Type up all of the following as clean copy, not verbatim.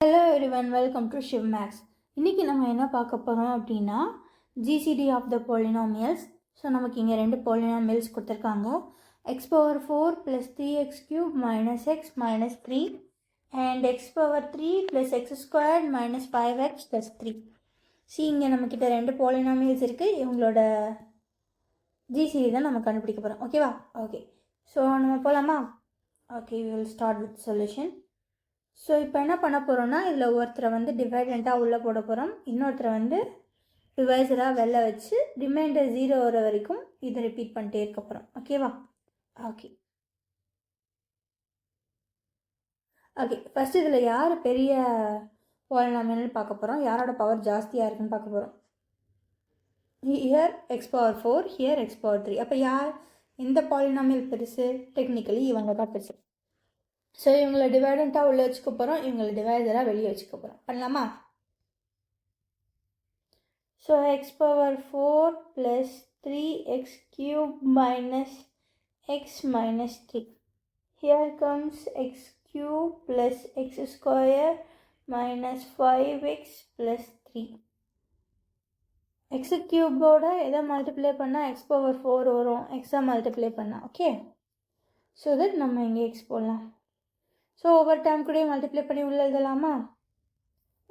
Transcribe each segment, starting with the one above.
Hello everyone, welcome to Shiv Max. இன்னைக்கு நம்ம என்ன பார்க்க போகிறோம் அப்படின்னா GCD of the polynomials. So நமக்கு இங்கே ரெண்டு polynomials கொடுத்துருக்காங்க. x power 4 plus 3x cube minus x minus 3 and x power 3 plus x squared minus 5x plus 3. இங்கே நம்மக்கிட்ட ரெண்டு polynomials இருக்குது. இவங்களோட GCD தான் நம்ம கண்டுபிடிக்க போகிறோம். ஓகேவா? ஓகே, ஸோ நம்ம போகலாமா? Okay, we will start with solution. So இப்போ என்ன பண்ண போகிறோன்னா, இதில் ஒருத்தரை வந்து டிவைடண்ட்டாக உள்ளே போட போகிறோம், இன்னொருத்தரை வந்து டிவைசராக வெளில வச்சு ரிமைண்டர் 0 வர வரைக்கும் இதை ரிப்பீட் பண்ணிட்டே இருக்க போகிறோம். ஓகேவா? ஓகே ஓகே ஃபஸ்ட்டு இதில் யார் பெரிய பாலினாமியல்னு பார்க்க போகிறோம், யாரோட பவர் ஜாஸ்தியாக இருக்குன்னு பார்க்க போகிறோம். Here X power 4, here X power 3. அப்போ யார் எந்த பாலினாமியல் பெருசு? டெக்னிக்கலி இவங்க தான் பெருசு. ஸோ இவங்களை டிவைடண்ட்டாக உள்ளே வச்சுக்க போகிறோம், இவங்களை டிவைடராக வெளியே வச்சுக்க போகிறோம். பண்ணலாமா? So X power 4 plus 3x cube minus x minus 3. Here comes x cube plus x square minus 5x plus 3. x cube-ஓட எதை மல்டிப்ளை பண்ணால் x பவர் 4 வரும், எக்ஸை மல்டிப்ளை பண்ணால். ஓகே, ஸோ தட் நம்ம இங்கே எக்ஸ் போடலாம். ஸோ ஒவ்வொரு டைம் கூட மல்டிப்ளை பண்ணி உள்ள எழுதலாமா?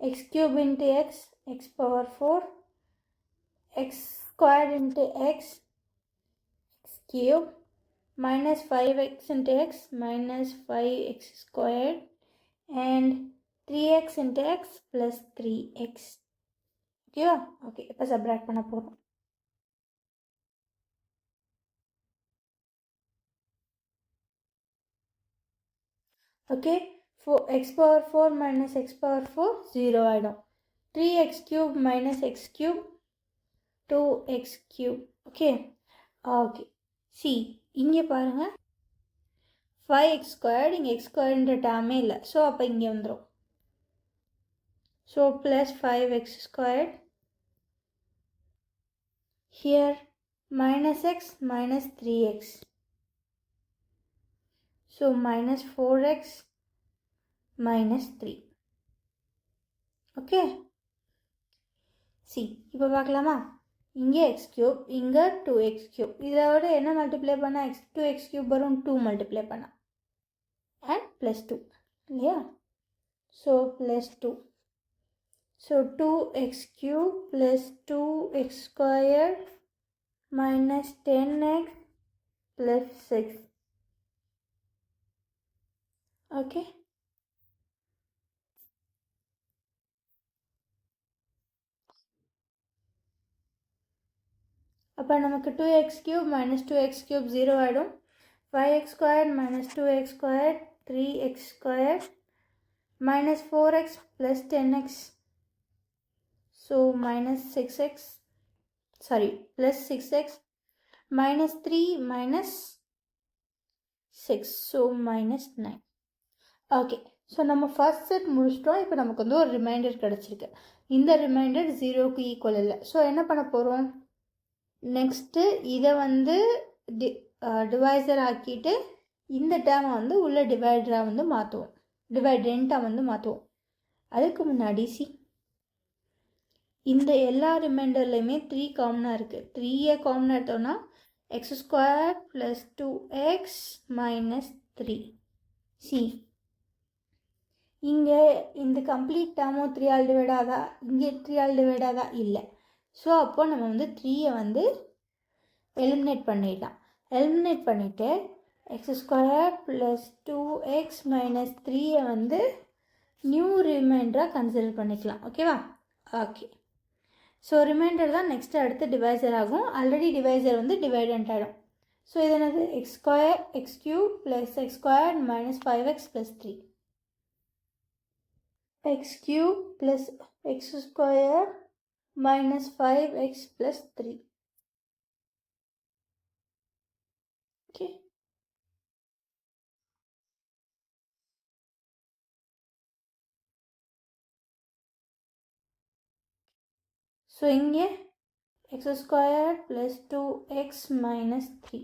X cube into X, X power 4, X square into X, X cube, minus 5x into X, minus 5x squared, and 3x into X plus 3x. ஓகேவா? Okay, இப்போ சப்ராக்ட் பண்ண போகிறோம். Okay, x power 4 minus x power 4 0 ஆகிடும். 3x cube minus x cube 2x cube. Okay okay C இங்கே பாருங்கள், 5x squared, இங்கே X ஸ்கொயர்ன்ற டேர்மே இல்லை. So அப்போ இங்கே வந்துடும். So plus 5x squared, here minus x minus 3x. So minus 4x minus 3. Okay. See, இப்போ பார்க்கலாமா? இங்கே x cube, இங்கே 2x cube. இதோட என்ன மல்டிப்ளை பண்ணால் 2x cube வரும், 2 மல்டிப்ளை பண்ணால் and plus 2 இல்லையா? So plus 2. So 2x cube plus 2x squared minus 10x plus 6. Okay, அப்போ நமக்கு 2x cube minus 2x cube 0 ஆகிடும். 5x squared minus 2x squared 3x squared minus 4x plus 10x. So minus 6x, sorry, plus 6x minus 3 minus 6, so minus 9. Okay, so நம்ம first set முடிச்சிட்டோம். இப்போ நமக்கு வந்து ஒரு reminder கிடச்சிருக்கு. இந்த reminder 0க்கு ஈக்குவல் இல்லை. ஸோ என்ன பண்ண போகிறோம், நெக்ஸ்ட்டு இதை வந்து டிவைசர் ஆக்கிட்டு இந்த டேர்மை வந்து உள்ள டிவைடராக வந்து மாற்றுவோம், டிவைடெண்ட்டாக வந்து மாற்றுவோம். அதுக்கு முன்னாடி இந்த எல்லா ரிமைண்டர்லையுமே 3 காமனாக இருக்குது. 3 காமனாக எடுத்தோன்னா X square plus 2x minus 3. இங்கே இந்த கம்ப்ளீட் டேர்மும் 3 டிவைட் ஆகா, இங்கே 3 டிவைட் ஆகா இல்லை. ஸோ அப்போ நம்ம வந்து 3 வந்து எலிமினேட் பண்ணிடலாம். எலிமினேட் பண்ணிவிட்டு X square plus 2x minus 3 வந்து நியூ ரிமைண்டராக கன்சிடர் பண்ணிக்கலாம். ஓகேவா? ஓகே, ஸோ ரிமைண்டர் தான் நெக்ஸ்ட்டு அடுத்து டிவைசர் ஆகும். ஆல்ரெடி டிவைசர் வந்து டிவைடண்ட் ஆகிடும். ஸோ இது என்னது, X square X cube plus X square minus 5x plus 3. x cube plus x square minus 5x plus 3. Okay. So இங்கே x square plus 2x minus 3.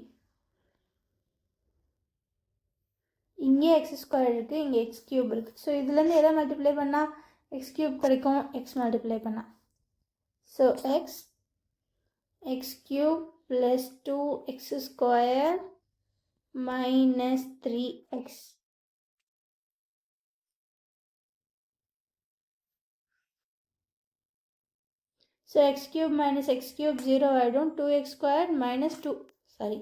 இங்கே X square இருக்குது, இங்கே X cube இருக்குது. So இதுலேருந்து எதை multiply பண்ணால் X cube கிடைக்கும்? X multiply பண்ணால். So X cube plus 2x square minus 3x. So x cube minus x cube 0 ஆகிடும். 2x squared minus 2, sorry,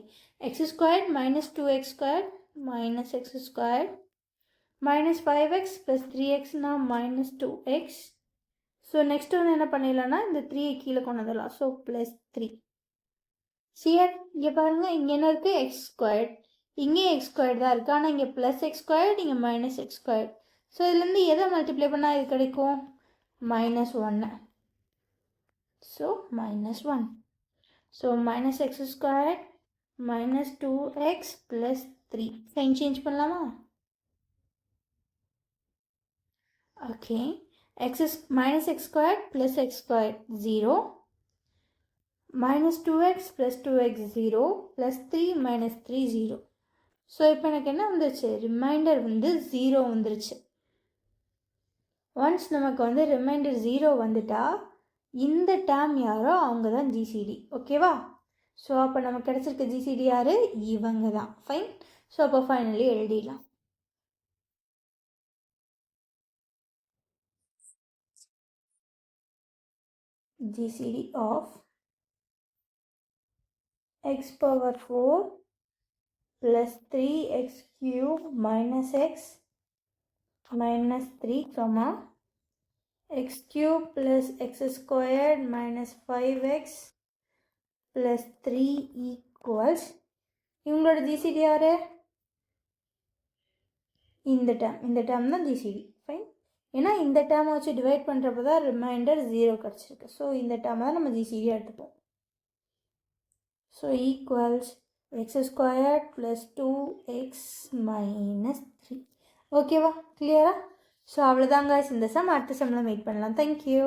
x squared minus 2x squared minus x squared minus 5x plus 3x na minus 2x. So next வந்து என்ன பண்ணிடலாம்னா இந்த 3 கீழே கொண்டு வந்துடலாம். So plus 3. Shear இங்கே பாருங்கள், இங்கே என்ன இருக்குது? X squared. இங்கே எக்ஸ் ஸ்கொயர்ட் தான் இருக்குது, ஆனால் இங்கே ப்ளஸ் எக்ஸ் ஸ்கொயர்ட், இங்கே மைனஸ் எக்ஸ் ஸ்கொயர்ட். ஸோ இதுலேருந்து எதை மல்டிப்ளை பண்ணால் இது கிடைக்கும்? Minus 1. So minus 1. So minus x squared minus 2x plus 3. Sign change பண்ணலாமா? Okay. Minus x squared plus x squared 0. Minus 2x plus 2x 0 plus 3 minus 3 0. So இப்போ எனக்கு என்ன வந்துருச்சு? ரிமைண்டர் வந்து 0 வந்துருச்சு. ஒன்ஸ் நமக்கு வந்து ரிமைண்டர் 0 வந்துட்டா இந்த டேர்ம் யாரோ அவங்க தான் ஜிசிடி. ஓகேவா? ஸோ அப்போ நமக்கு கிடச்சிருக்க ஜிசிடி யார்? இவங்க தான். ஃபைன். ஸோ அப்போ ஃபைனலி எழுதிடலாம். GCD of x power 4 plus 3x cube minus x minus 3 comma x cube plus x squared minus 5x plus 3 equals இவங்களோட ஜிசிடி யார்? இந்த டேர்ம் தான் ஜிசிடி. ஃபைன். ஏன்னா இந்த டேர்மை வச்சு டிவைட் பண்ணுறப்ப தான் ரிமைண்டர் 0 கிடச்சிருக்கு. ஸோ இந்த டேர்மை தான் நம்ம ஜிசிடியாக எடுத்துப்போம். So equals X squared plus 2x minus 3. ஓகேவா? கிளியரா? ஸோ அவ்வளோதாங்க இந்த சம். அடுத்த சம்மில் மீட் பண்ணலாம். தேங்க்யூ.